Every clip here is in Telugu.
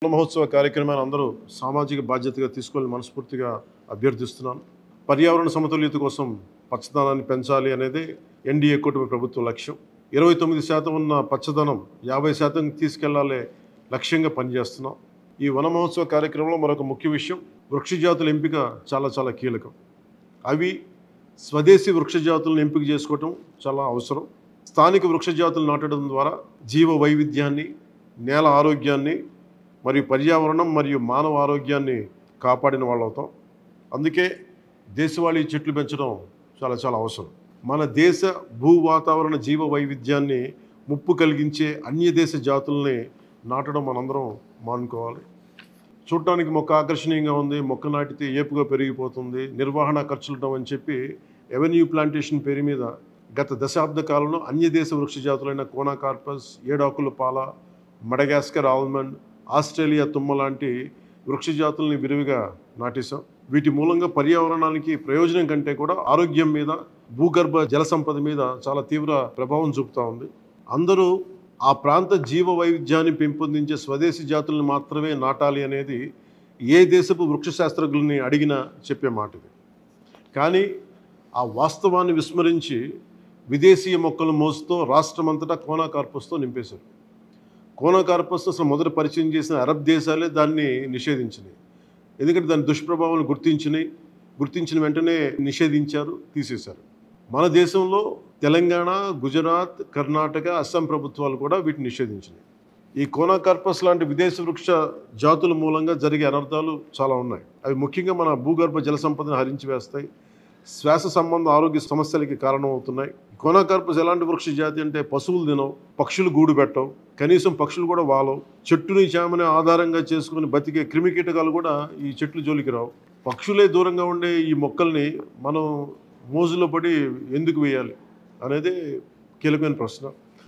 వన మహోత్సవ కార్యక్రమాన్ని అందరూ సామాజిక బాధ్యతగా తీసుకొని మనస్ఫూర్తిగా అభ్యర్థిస్తున్నాను. పర్యావరణ సమతుల్యత కోసం పచ్చదనాన్ని పెంచాలి అనేది ఎన్డీఏ కూటమి ప్రభుత్వ లక్ష్యం. 29% ఉన్న పచ్చదనం 50% తీసుకెళ్లాలే లక్ష్యంగా పనిచేస్తున్నాం. ఈ వన మహోత్సవ కార్యక్రమంలో మరొక ముఖ్య విషయం, వృక్ష జాతుల ఎంపిక చాలా కీలకం. అవి స్వదేశీ వృక్ష జాతులను ఎంపిక చేసుకోవటం చాలా అవసరం. స్థానిక వృక్ష జాతులు నాటడం ద్వారా జీవ వైవిధ్యాన్ని, నేల ఆరోగ్యాన్ని మరియు పర్యావరణం మరియు మానవ ఆరోగ్యాన్ని కాపాడిన వాళ్ళు అవుతాం. అందుకే దేశవాళీ చెట్లు పెంచడం చాలా అవసరం. మన దేశ భూ వాతావరణ జీవ వైవిధ్యాన్ని ముప్పు కలిగించే అన్య దేశ జాతుల్ని నాటడం మనందరం మానుకోవాలి. చూడటానికి మొక్క ఆకర్షణీయంగా ఉంది, మొక్క నాటితే ఏపుగా పెరిగిపోతుంది, నిర్వహణ ఖర్చులుంటాం అని చెప్పి ఎవెన్యూ ప్లాంటేషన్ పేరు మీద గత దశాబ్ద కాలంలో అన్య దేశ వృక్ష జాతులైన కోనాకార్పస్, ఏడాకుల పాల, మడగాస్కర్ ఆల్మండ్, ఆస్ట్రేలియా తుమ్మ లాంటి వృక్ష జాతుల్ని విరివిగా నాటేశాం. వీటి మూలంగా పర్యావరణానికి ప్రయోజనం కంటే కూడా ఆరోగ్యం మీద, భూగర్భ జల సంపద మీద చాలా తీవ్ర ప్రభావం చూపుతూ ఉంది. అందరూ ఆ ప్రాంత జీవ వైవిధ్యాన్ని పెంపొందించే స్వదేశీ జాతులను మాత్రమే నాటాలి అనేది ఏ దేశపు వృక్ష శాస్త్రజ్ఞుల్ని అడిగినా చెప్పే మాట ఇది. కానీ ఆ వాస్తవాన్ని విస్మరించి విదేశీయ మొక్కల మోసుతో రాష్ట్రమంతటా కోనాకార్పస్తో నింపేశారు. కోనాకార్పస్ అసలు మొదట పరిచయం చేసిన అరబ్ దేశాలే దాన్ని నిషేధించినాయి. ఎందుకంటే దాని దుష్ప్రభావాలను గుర్తించిన వెంటనే నిషేధించారు, తీసేశారు. మన దేశంలో తెలంగాణ, గుజరాత్, కర్ణాటక, అస్సాం ప్రభుత్వాలు కూడా వీటిని నిషేధించినాయి. ఈ కోనాకార్పస్ లాంటి విదేశ వృక్ష జాతుల మూలంగా జరిగే అనర్థాలు చాలా ఉన్నాయి. అవి ముఖ్యంగా మన భూగర్భ జల సంపదను హరించి వేస్తాయి, శ్వాస సంబంధ ఆరోగ్య సమస్యలకి కారణమవుతున్నాయి. కోనాకార్పస్ ఎలాంటి వృక్ష జాతి అంటే పశువులు తినవు, పక్షులు గూడు పెట్టవు, కనీసం పక్షులు కూడా వాలవు. చెట్టుని చేమని ఆధారంగా చేసుకుని బతికే క్రిమికీటకాలు కూడా ఈ చెట్లు జోలికి రావు. పక్షులే దూరంగా ఉండే ఈ మొక్కల్ని మనం మోజులో పడి ఎందుకు వేయాలి అనేది కీలకమైన ప్రశ్న.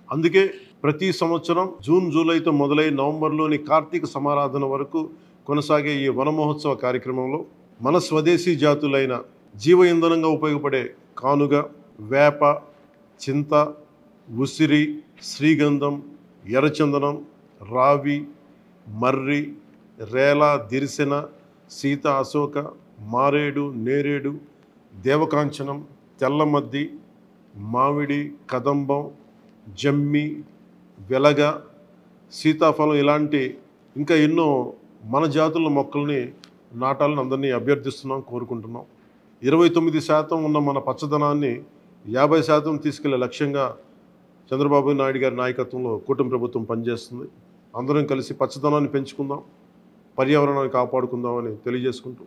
అందుకే ప్రతి సంవత్సరం జూన్, జూలైతో మొదలై నవంబర్లోని కార్తీక సమారాధన వరకు కొనసాగే ఈ వన మహోత్సవ కార్యక్రమంలో మన స్వదేశీ జాతులైన జీవ ఇంధనంగా ఉపయోగపడే కానుగ, వేప, చింత, ఉసిరి, శ్రీగంధం, ఎర్రచందనం, రావి, మర్రి, రేల, దిరిసెన, సీత, అశోక, మారేడు, నేరేడు, దేవకాంచనం, తెల్లమద్ది, మామిడి, కదంబం, జమ్మి, వెలగ, సీతాఫలం ఇలాంటి ఇంకా ఎన్నో మన జాతుల మొక్కల్ని నాటాలని అందరినీ అభ్యర్థిస్తున్నాం, కోరుకుంటున్నాం. 29% ఉన్న మన పచ్చదనాన్ని 50% తీసుకెళ్లే లక్ష్యంగా చంద్రబాబు నాయుడు గారి నాయకత్వంలో కూటమి ప్రభుత్వం పనిచేస్తుంది. అందరం కలిసి పచ్చదనాన్ని పెంచుకుందాం, పర్యావరణాన్ని కాపాడుకుందామని తెలియజేసుకుంటూ